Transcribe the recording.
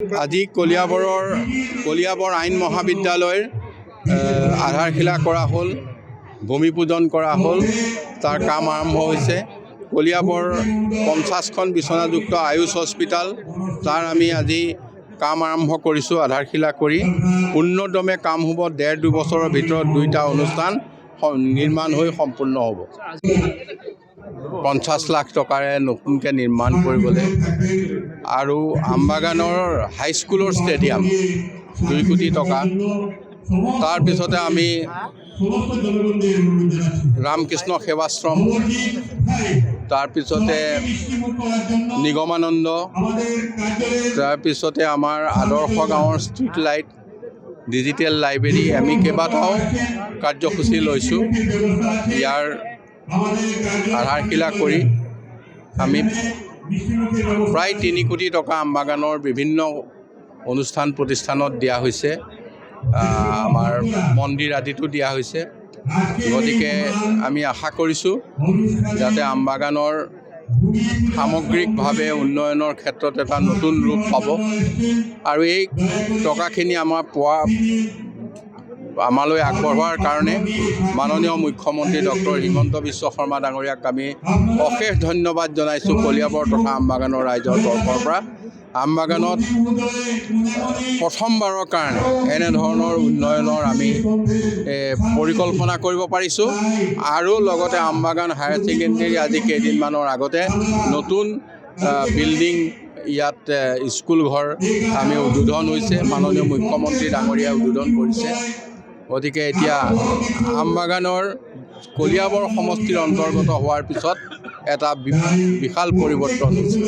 আজি কলিয়াবৰ আইন মহাবিদ্যালয়ৰ আধাৰশিলা কৰা হ'ল, ভূমি পূজন কৰা হ'ল, তাৰ কাম আৰম্ভ হৈছে। কলিয়াবৰ 50খন বিচনাযুক্ত আয়ুষ হস্পিটাল, তাৰ আমি আজি কাম আৰম্ভ কৰিছোঁ আধাৰশিলা কৰি। উন্নতমে কাম হ'ব, 1.5-2 বছৰৰ ভিতৰত 2টা অনুষ্ঠান নিৰ্মাণ হৈ সম্পূৰ্ণ হ'ব। 50 লাখ টকাৰে নতুনকৈ নিৰ্মাণ কৰিবলৈ, আৰু আমবাগানৰ হাইস্কুলৰ ষ্টেডিয়াম 2 কোটি টকা। তাৰপিছতে আমি ৰামকৃষ্ণ সেৱাশ্ৰম, তাৰপিছতে নিগমানন্দ, তাৰপিছতে আমাৰ আদৰ্শ গাঁৱৰ ষ্ট্ৰীট লাইট, ডিজিটেল লাইব্ৰেৰী, আমি কেইবাটাও কাৰ্যসূচী লৈছোঁ। ইয়াৰ আধাৰশিলা কৰি আমি প্ৰায় 3 কোটি টকা আমবাগানৰ বিভিন্ন অনুষ্ঠান প্ৰতিষ্ঠানত দিয়া হৈছে, আমাৰ মন্দিৰ আদিতো দিয়া হৈছে। গতিকে আমি আশা কৰিছোঁ যাতে আমবাগানৰ সামগ্ৰিকভাৱে উন্নয়নৰ ক্ষেত্ৰত এটা নতুন ৰূপ পাব, আৰু এই টকাখিনি আমালৈ আগবঢ়োৱাৰ কাৰণে মাননীয় মুখ্যমন্ত্ৰী ডক্টৰ হিমন্ত বিশ্ব শৰ্মা ডাঙৰীয়াক আমি অশেষ ধন্যবাদ জনাইছোঁ কলিয়াবৰ তথা আমবাগানৰ ৰাইজৰ তৰফৰ পৰা। আমবাগানত প্ৰথমবাৰৰ কাৰণে এনেধৰণৰ উন্নয়নৰ আমি পৰিকল্পনা কৰিব পাৰিছোঁ, আৰু লগতে আমবাগান হায়াৰ ছেকেণ্ডেৰী আজি কেইদিনমানৰ আগতে নতুন বিল্ডিং, ইয়াত স্কুল ঘৰ আমি উদ্বোধন হৈছে, মাননীয় মুখ্যমন্ত্ৰী ডাঙৰীয়াই উদ্বোধন কৰিছে। গতিকে এতিয়া আমবাগানৰ কলিয়াবৰ সমষ্টিৰ অন্তৰ্গত হোৱাৰ পিছত এটা বিশাল পৰিৱৰ্তন হৈছে।